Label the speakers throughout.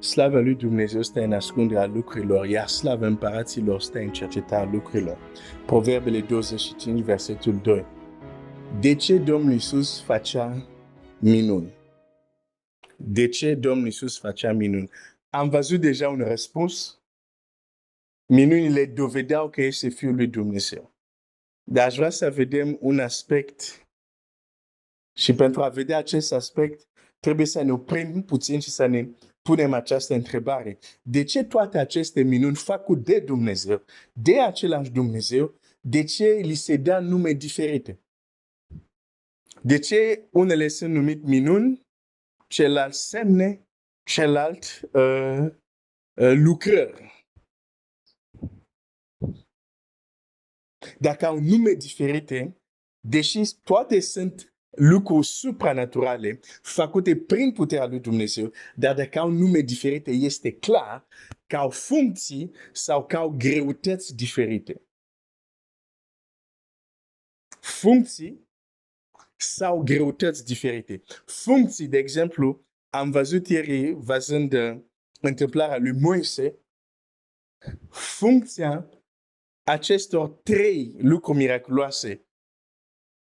Speaker 1: Slava lui Dumnezeu stă în ascunderea lucrurilor, iar slava împăraților stă în cercetarea lucrurilor. Proverbele 25, versetul 2. De ce Domnul Iisus facea minuni? De ce Domnul Iisus facea minuni? Am văzut deja un răspuns. Minunile dovedeau că este Fiul lui Dumnezeu. Dar aș vrea să vedem un aspect și pentru a vedea acest aspect trebuie să ne oprim puțin și să ne punem această întrebare. De ce toate aceste minuni făcute de Dumnezeu, de același Dumnezeu, de ce li se dă nume diferite? De ce unele sunt numite minuni, celălalt semne, celălalt lucrări? Dacă au nume diferite, deși toate sunt lucruri supranaturale făcute prin puterea lui Dumnezeu, dar dacă au nume diferite, este clar că au funcții sau că au greutăți diferite. Funcții sau greutăți diferite. Funcții, de exemplu, am văzut ieri, văzând întâmplarea lui Moise, funcția acestor 3 lucruri miraculoase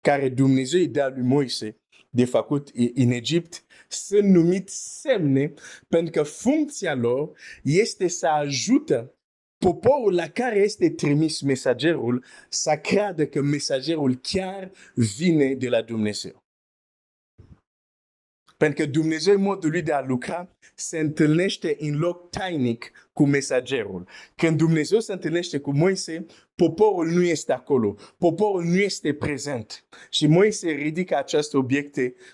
Speaker 1: care Dumnezeu îi dă lui Moise de făcut în Egipt, sunt numite semne, pentru că funcția lor este să ajută poporul la care este trimis mesagerul să creadă că mesagerul chiar vine de la Dumnezeu. Pentru că Dumnezeu, în modul lui de a lucra, se întâlnește în loc tainic cu mesagerul. Când Dumnezeu se întâlnește cu Moise, poporul nu este acolo. Poporul nu este prezent. Și Moise ridică această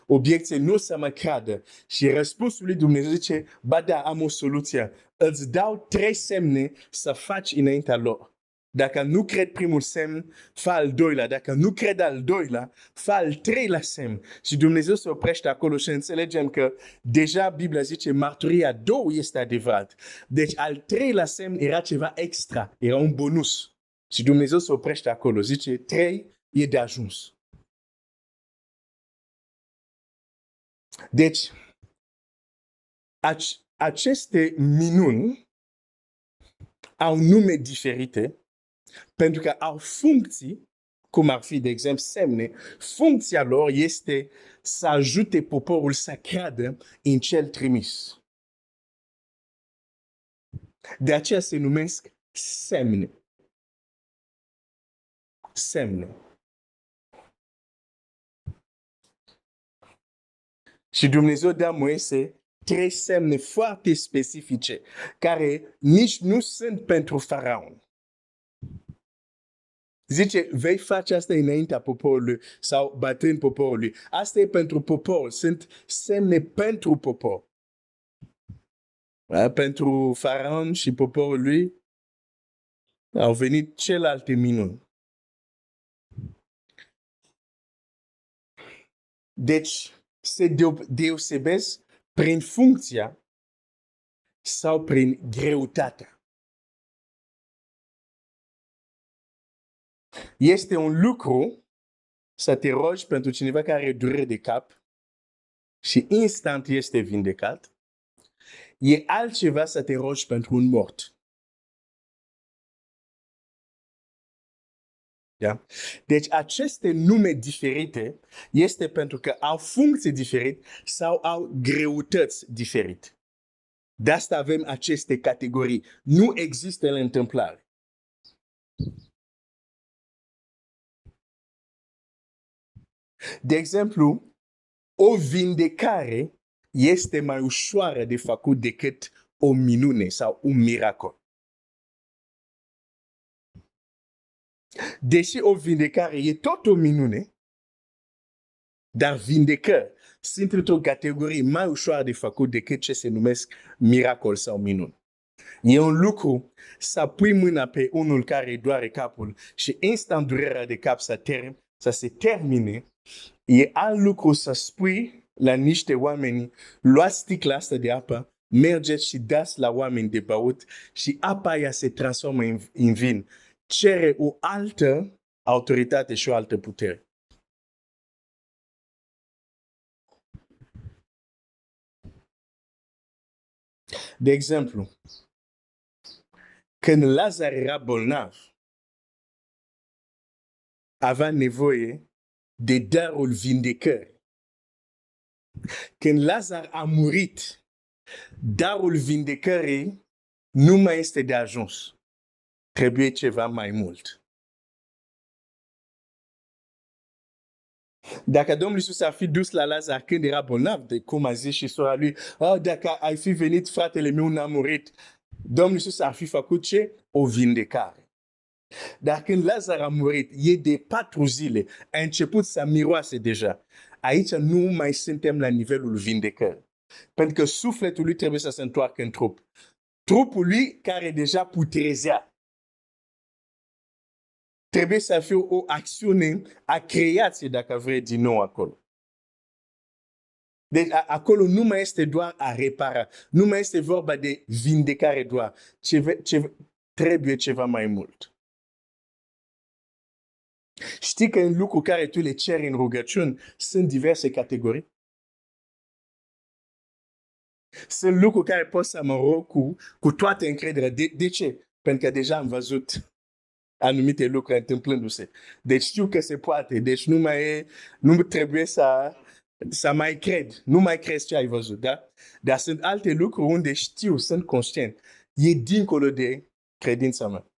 Speaker 1: obiecție, nu să mă creadă. Și răspunsul lui Dumnezeu zice, ba da, am o soluție. Îți dau 3 semne să faci înaintea lor. Dacă nu cred primul semn, fă al doilea. Dacă nu cred al doilea, fă al treilea semn. Și Dumnezeu se oprește acolo și înțelegem că deja Biblia zice marturia 2 este adevărat. Deci al treilea semn era ceva extra, era un bonus. Și Dumnezeu se oprește acolo, zice 3 e de ajuns. Deci, aceste minuni au nume diferite pentru că au funcții, cum ar fi, de exemplu, semne. Funcția lor este să ajute poporul să creadă în cel trimis. De aceea se numesc semne. Semne. Și Dumnezeu dă Moise 3 semne foarte specifice, care nici nu sunt pentru Faraon. Zice, vei face asta înaintea poporului sau bătrân poporului. Asta e pentru popor, sunt semne pentru popor. Pentru Faraon și poporul lui au venit celelalte minuni. Deci, se deosebesc prin funcția sau prin greutatea. Este un lucru să te rogi pentru cineva care are durere de cap și instant este vindecat. E altceva să te rogi pentru un mort. Yeah? Deci aceste nume diferite este pentru că au funcții diferite sau au greutăți diferite. De asta avem aceste categorii. Nu există în întâmplare. De exemplu, o vindecare este mai ușoară de făcut decât o minune sau un miracol. Deși o vindecare e tot o minune, dar vindecări sunt într-o categorie mai ușoară de făcut decât ce se numesc miracol sau minuni. E un lucru să pui mâna pe unul care doare capul și instant durerea de cap să se termine. E alt lucru să spui la niște oameni, luați sticla asta de apă, mergeți și dați la oameni de băut și apa aia se transformă în vin. Cere o altă autoritate și o altă putere. De exemplu, când Lazar era bolnav, avea nevoie de darul vindecării. Când Lazar a murit, darul vindecării nu mai este de ajuns. Trebuie ceva mai mult. Dacă Domnul Iisus ar fi dus la Lazar când era bolnav, de cum a zis și sora lui, dacă ai fi venit, fratele meu n-a murit, Domnul Iisus ar fi făcut ce? O vindecare. Dar când Lazar a murit, e de 4 zile, a început să miroase deja. Aici nu mai suntem la nivelul vindecării. Pentru că sufletul lui trebuie să se întoarcă în trup. Trupul lui care deja putrezea. Trebuie să fie o acțiune a creației, dacă vrei, din nou acolo. Deci acolo nu mai este doar a repara, nu mai este vorba de vindecare doar. Trebuie ceva mai mult. Știi că în lucruri care tu le ceri în rugăciuni sunt diverse categorii? Sunt lucruri care pot să mă rog cu toată încrederea. De ce? Pentru că deja am văzut anumite lucruri întâmplându-se. Deci știu că se poate. Deci nu trebuie să mai cred. Nu mai crezi ce ai văzut, da? Dar sunt alte lucruri unde știu, sunt conștient. E dincolo de credința mea.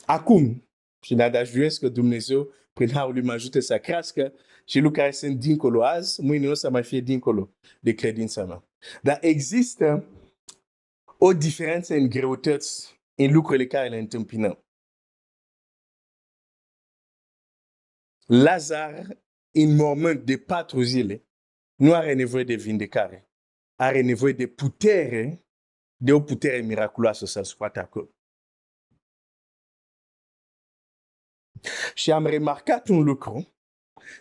Speaker 1: Acum, și nădăjduiesc că Dumnezeu, prin harul lui, mă ajută să crească și lucruri care sunt dincolo azi, mâine nu o să mai fie dincolo de credința mea. Dar există o diferență în greutăți în lucrurile care le întâmpinăm. Lazar, în mormânt de 4 zile, nu are nevoie de vindecare. Are nevoie de putere, de o putere miraculoasă să-l scoată acolo. Și am remarcat un lucru.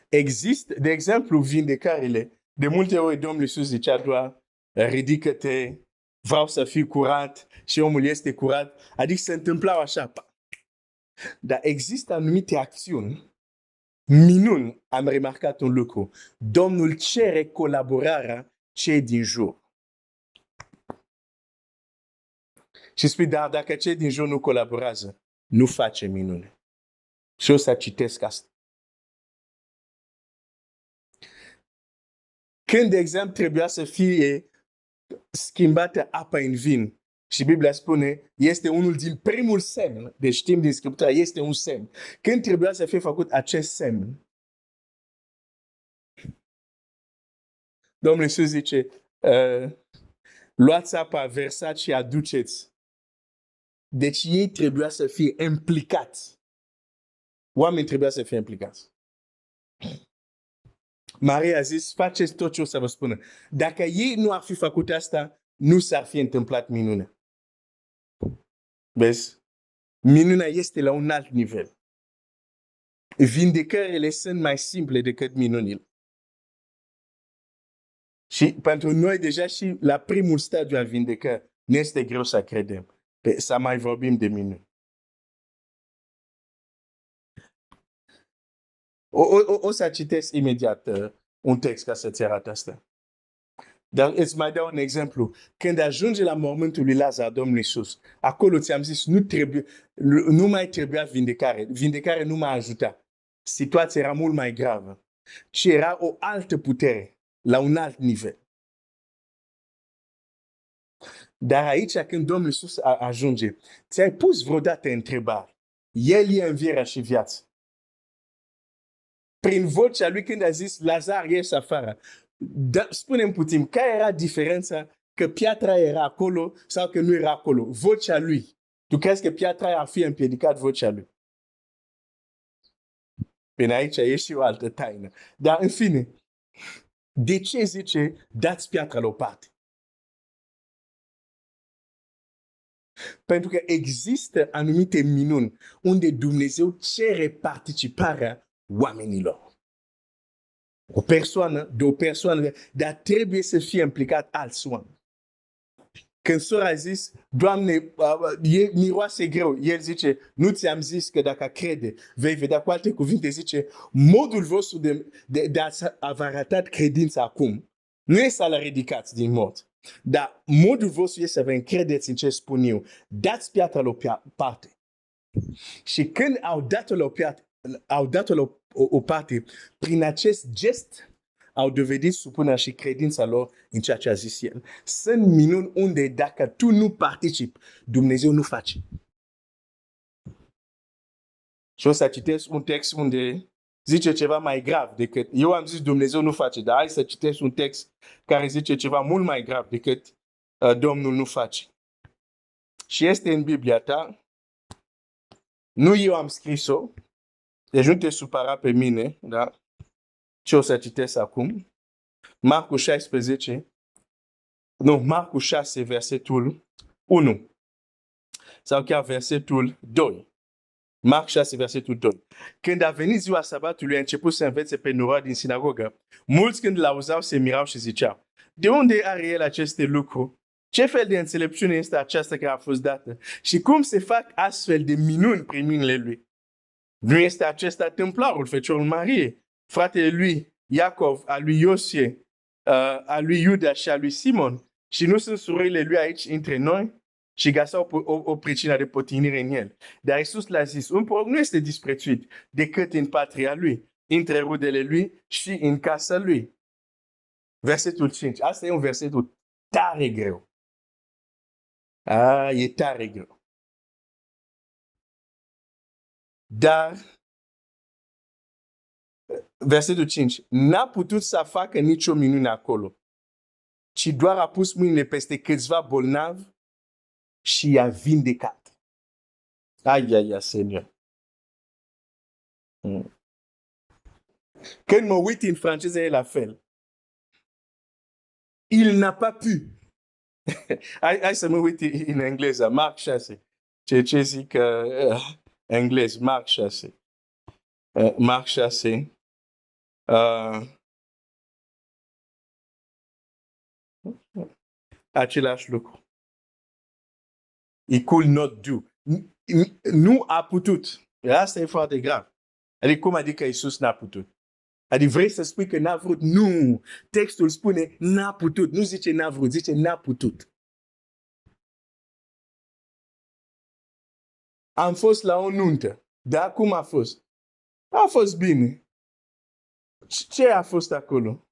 Speaker 1: Există, de exemplu, vindecările. De multe ori Domnul Iisus zicea doar, ridică-te, vreau să fii curat și omul este curat. Adică se întâmplau așa. Dar există anumite acțiuni, minuni, am remarcat un lucru. Domnul cere colaborarea cei din jur. Și spui, dar dacă cei din jur nu colaborează, nu face minune. Și o să citesc asta. Când, de exemplu, trebuia să fie schimbată apa în vin, și Biblia spune, este unul din primul semn, deci știm din Scriptură, este un semn. Când trebuia să fie făcut acest semn, Domnul Iisus zice, luați apa, versați și aduceți. Deci ei trebuia să fie implicați. Oamenii trebuia să fie implicați. Maria a zis, faceți tot ce o să vă spună. Dacă ei nu ar fi făcut asta, nu s-ar fi întâmplat minunea. Vezi? Minunea este la un alt nivel. Vindecările sunt mai simple decât minunile. Și pentru noi deja și la primul stadiu al vindecării ne este greu să credem. Să mai vorbim de minuni. O să citesc imediat un text ca să-ți arăt asta. Dar îți mai dau un exemplu. Când ajunge la mormântul lui Lazar, Domnul Iisus, acolo ți-am zis, nu mai trebuia vindecare. Vindecare nu m-a ajutat. Situația era mult mai gravă. Și era o altă putere, la un alt nivel. Dar aici, când Domnul Iisus ajunge, ți-ai pus vreodată întrebare. El e învierea și viața. Prin vocea lui când a zis, Lazar, ieși afară. Spune-mi puțin, care era diferența că piatra era acolo sau că nu era acolo? Vocea lui. Tu crezi că piatra ar fi împiedicat vocea lui? Până aici e și o altă taină. Dar în fine, de ce zice, dați piatra la o parte? Pentru că există anumite minuni unde Dumnezeu cere participarea oamenilor. O persoană, dar trebuie să fie implicat alți oameni. Când sora a zis, Doamne, miroase greu, el zice, nu ți-am zis că dacă crede, vei vedea. Cu alte cuvinte, zice, modul vostru de a vă arătat credința acum, nu e să-l ridicați din mort, Dar modul vostru este să vă încredeți în ce spun eu. Dați piatra la o parte. Și când au dat-o la o parte, prin acest gest, au dovedit supunerea și credința lor în ceea ce a zis el. Sunt minuni unde dacă tu nu participi, Dumnezeu nu face. Și o să citesc un text unde zice ceva mai grav decât... Eu am zis Dumnezeu nu face, dar hai să citesc un text care zice ceva mult mai grav decât Domnul nu face. Și este în Biblia ta. Nu eu am scris-o, deci nu te supăra pe mine, da? Ce o să citesc acum? Marcu 16, nu, Marcu 6, versetul 1. Sau chiar versetul 2. Marc 6, versetul 2. Când a venit ziua sabatului, a început să învețe pe noroade din sinagogă. Mulți când l-auzeau se mirau și ziceau, de unde are el aceste lucruri? Ce fel de înțelepciune este aceasta care a fost dată? Și cum se fac astfel de minuni prin mâinile lui? Nu este acesta templarul, feciorul Marie, fratele lui Iacov, a lui Iosie, a lui Iuda și a lui Simon? Și nu sunt surorile lui aici între noi? Și găseau o pricină de potignire în el. Dar Iisus le-a zis, un porc nu este disprețuit decât în patria lui, între rudele lui și în casa lui. Versetul 5. Asta e un versetul tare greu. E tare greu. Dar, versetul 5. N-a putut să facă nicio minune acolo, ci doar a pus mâinile peste câțiva bolnavi și i-a vindecat. Ai, Seigneur. Când mă uit în franceză, e la fel. Il n'a pas pu. Hai să mă uit în engleză. Marc 6. Ce zic englez? Marc 6. Marc 6. Același lucru. He could not do. Nu a putut. Asta e foarte grav. Adică cum adică Iisus n-a putut? Adică vrei să spui că n-a vrut? Nu! Textul spune n-a putut. Nu zice n-a vrut, zice n-a putut. Am fost la o nuntă. Dar cum a fost? A fost bine. Ce a fost acolo?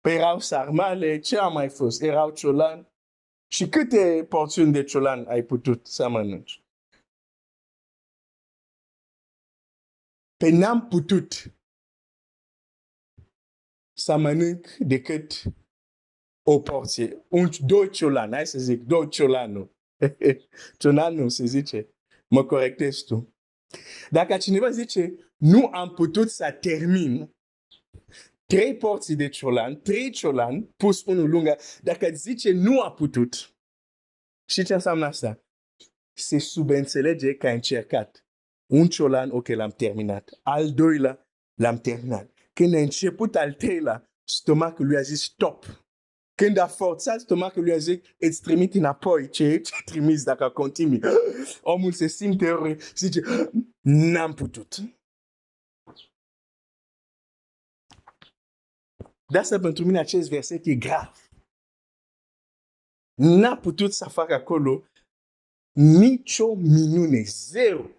Speaker 1: Păi erau sarmale, ce a mai fost? Erau ciolani. Și câte porțiuni de ciolan ai putut să mănânci? Pe n-am putut să mănânc decât o porție. Doi ciolani, hai să zic, doi ciolani. Ciolani se zice, mă corectezi tu. Dacă cineva zice, nu am putut să termin 3 porții de ciolan, 3 ciolani, pus unul lângă, dacă zice nu a putut, și ce înseamnă asta? Se subînțelege că a încercat. Un ciolan, ok, l-am terminat. Al doilea, l-am terminat. Când a început al treilea, stomacul lui a zis stop. Când a forțat, stomacul lui a zis îți trimit înapoi ce trimis dacă continui. Omul se simte rău, zice n-am putut. De asta pentru mine acest verset e grav. N-a putut să facă acolo nicio minune, zero.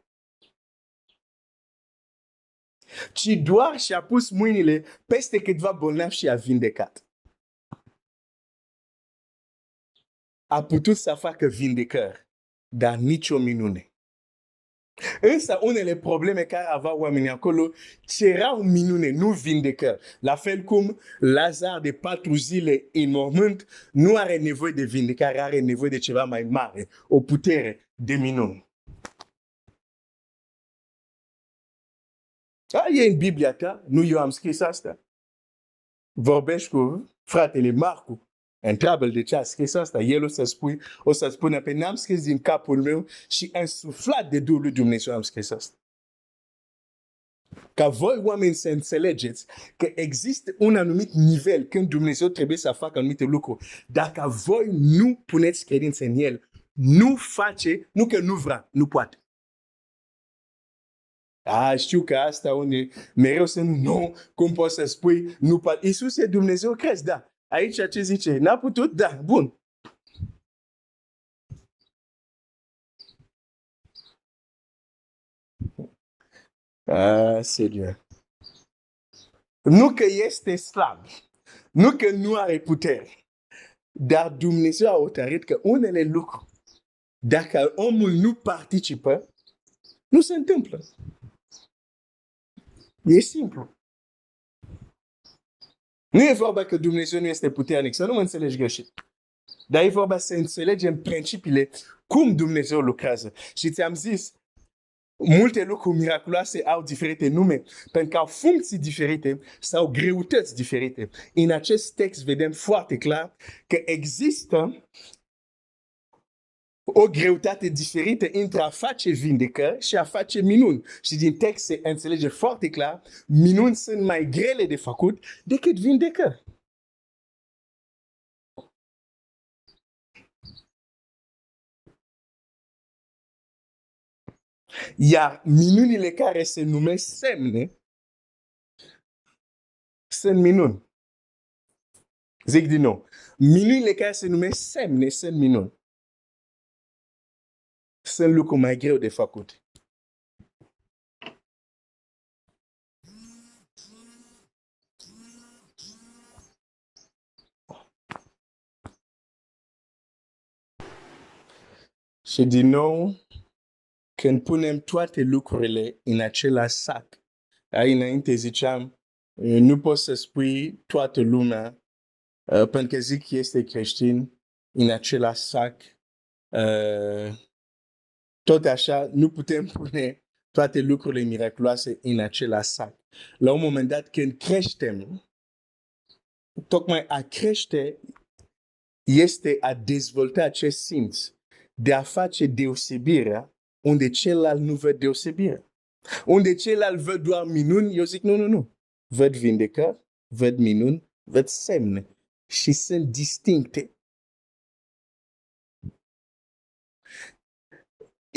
Speaker 1: Ci doar și-a pus mâinile peste câțiva bolnavi și a vindecat. A putut să facă vindecări, dar nicio minune. Însă unele probleme care aveau oamenii acolo cerau minune, nu vindecări. La fel cum Lazar de 4 zile în mormânt nu are nevoie de vindecare, are nevoie de ceva mai mare, o putere de minuni. E în Biblia ta, nu eu am scris asta. Vorbești cu fratele Marcu, întreabă-l de ce a scris asta. El o să spună, pe n-am scris din capul meu și însuflat de Duhul lui Dumnezeu am scris asta. Ca voi oameni să înțelegeți că există un anumit nivel când Dumnezeu trebuie să facă anumite lucruri. Dacă voi nu puneți credință în El, nu face, nu că nu vrea, nu poate. Știu că asta unde mereu sunt, nu, cum poți să spui, nu poate. Iisus e Dumnezeu, crezi, da. Aici ce zice? N-a putut? Da, bun. Seigneur. Nu că este slab, nu că nu are putere, dar Dumnezeu a hotărât că unele lucruri, dacă omul nu participă, nu se întâmplă. E simplu. Nu e vorba că Dumnezeu nu este puternic, să nu mă înțelegi greșit. Dar e vorba să înțelegem principiile, cum Dumnezeu lucrează. Și ți-am zis, multe lucruri miraculoase au diferite nume, pentru că au funcții diferite sau greutăți diferite. În acest text vedem foarte clar că există o greutate diferită între a face vindecări și a face minuni. Și din text se înțelege foarte clar, minuni sunt mai grele de făcut decât vindecări. Iar minunile care se numesc semne sunt minuni. Zic din nou, minunile care se numesc semne sunt minuni. Sunt lucruri mai greu de făcut. Și din nou, când punem toate lucrurile în același sac, înainte ziceam, nu poți să spui toată lumea, pentru că zic că este creștin, în același sac. Tot așa, nu putem pune toate lucrurile miraculoase în același sac. La un moment dat, când creștem, tocmai a crește este a dezvolta acest simț de a face deosebirea unde celălalt nu văd deosebirea. Unde celălalt văd doar minuni, eu zic nu. Văd vindecări, văd minuni, văd semne și sunt distincte.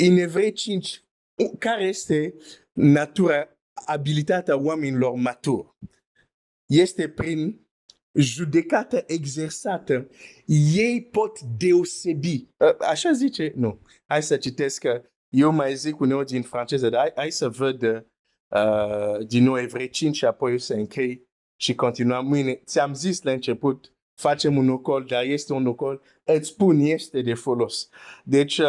Speaker 1: În Evrei 5, care este natura, abilitatea oamenilor maturi? Este prin judecată exersată. Ei pot deosebi. Așa zice? Nu. Hai să citesc că eu mai zic uneori din franceză, dar hai să văd din nou Evrei 5 și apoi o să închei și continuăm mâine. Ți-am zis la început, facem un ocol, dar este un ocol, îți spun, este de folos. Deci,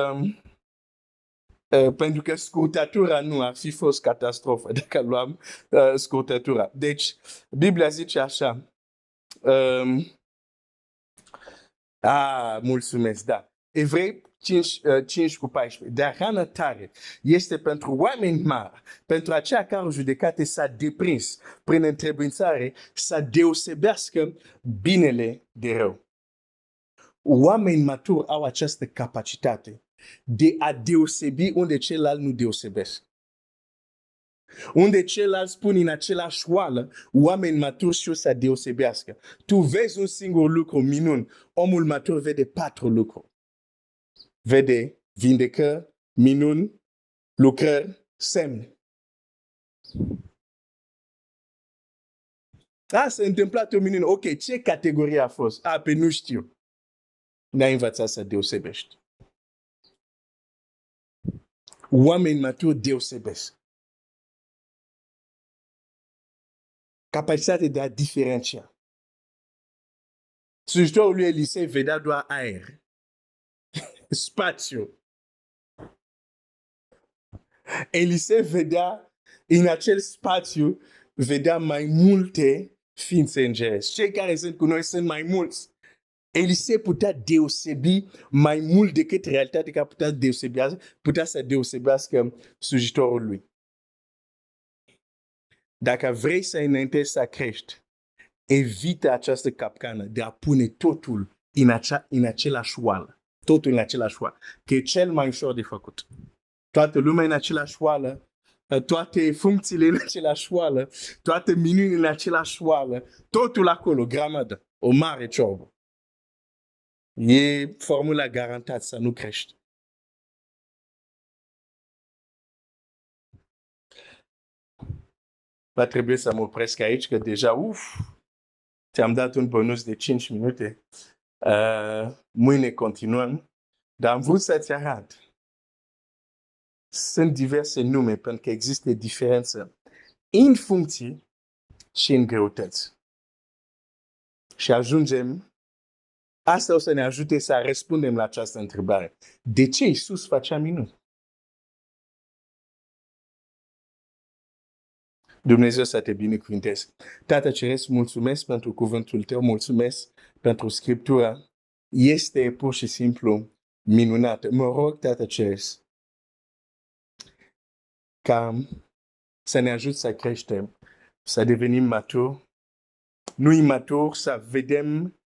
Speaker 1: pentru că scurtătura nu ar fi fost catastrofă dacă luam scurtătura. Deci, Biblia zice așa, mulțumesc, da. Evrei 5 cu 14. Dar hrană tare este pentru oameni mari, pentru aceia care judecate s-a deprins prin întrebuințare să deosebească binele de rău. Oameni maturi au această capacitate de a deosebi unde celălalt nu deosebesc. Unde celălalt spun în același oală, oameni maturi știu să deosebească. Tu vezi un singur lucru, minuni. Omul matur vede 4 lucruri. Vede vindecări, minuni, lucrări, semne. S-a întâmplat o minune. Ok, ce categorie a fost? Pe nu știu. N-ai învățat să deosebești. Oameni maturi deosebesc. Capacitatea de a diferenția. Slujitorul lui Elisei vedea doar aer. Spațiu. Elisei vedea, în acel spațiu, vedea mai multe ființe îngerești. Cei care sunt cu noi sunt mai mulți. Elisei putea deosebi mai mult decât realitatea, că putea să deosebească slujitorul lui. Dacă vrei să înaintezi să crești, evită această capcană de a pune totul în același oală. Totul în același oală. Că e cel mai ușor de făcut. Toată lumea în același oală, toate funcțiile în același oală, toate minunile în același oală, totul acolo, grămadă, o mare ciorbă. E formula garantată să nu crești. Va trebui să mă opresc aici, că deja, Ți-am dat un bonus de 5 minute. Mâine continuăm. Dar am vrut să-ți arăt. Sunt diverse nume pentru că există diferență în funcții și în greutăți. Și ajungem, asta o să ne ajute să răspundem la această întrebare. De ce Iisus facea minuni? Dumnezeu să te binecuvânteze. Tată Ceresc, mulțumesc pentru cuvântul tău, mulțumesc pentru Scriptura. Este pur și simplu minunată. Mă rog, Tată Ceresc, ca să ne ajut să creștem, să devenim maturi, nu imaturi, să vedem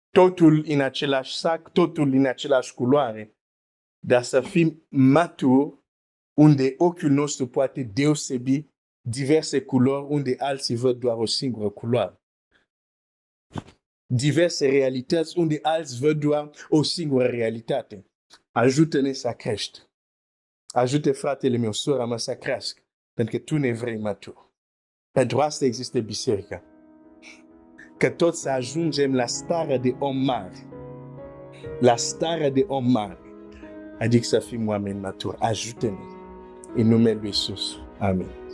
Speaker 1: totul în același sac, totul în același culoare, dar să fim maturi unde ochiul nostru poate deosebi diverse culori unde alții văd doar o singură culoare. Diverse realități unde alții văd doar o singură realitate. Ajută-ne să crești. Ajută fratele meu, sora mea să crească, pentru că tu ne vrei matur. Pentru asta există biserica. Că toți să ajungem la starea de om mare. La starea de om mare. Adică să fim oameni maturi. Ajută-ne. În numele lui Iisus. Amin.